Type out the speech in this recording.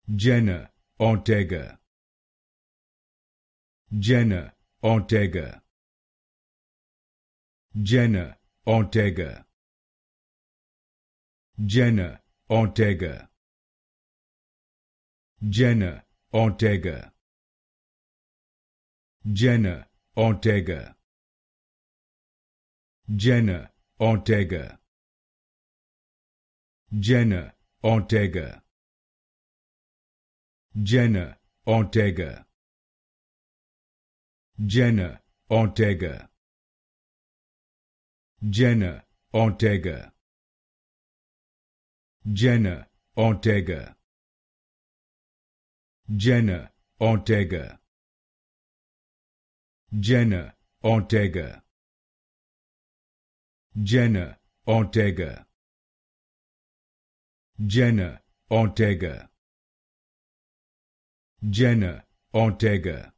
Jenna Ortega, Jenna Ortega, Jenna Ortega, Jenna Ortega, Jenna Ortega, Jenna Ortega, Jenna Ortega, Jenna Ortega, Jenna Ortega, Jenna Ortega, Jenna Ortega, Jenna Ortega, Jenna Ortega, Jenna Ortega, Jenna Ortega, Jenna Ortega, Jenna Ortega,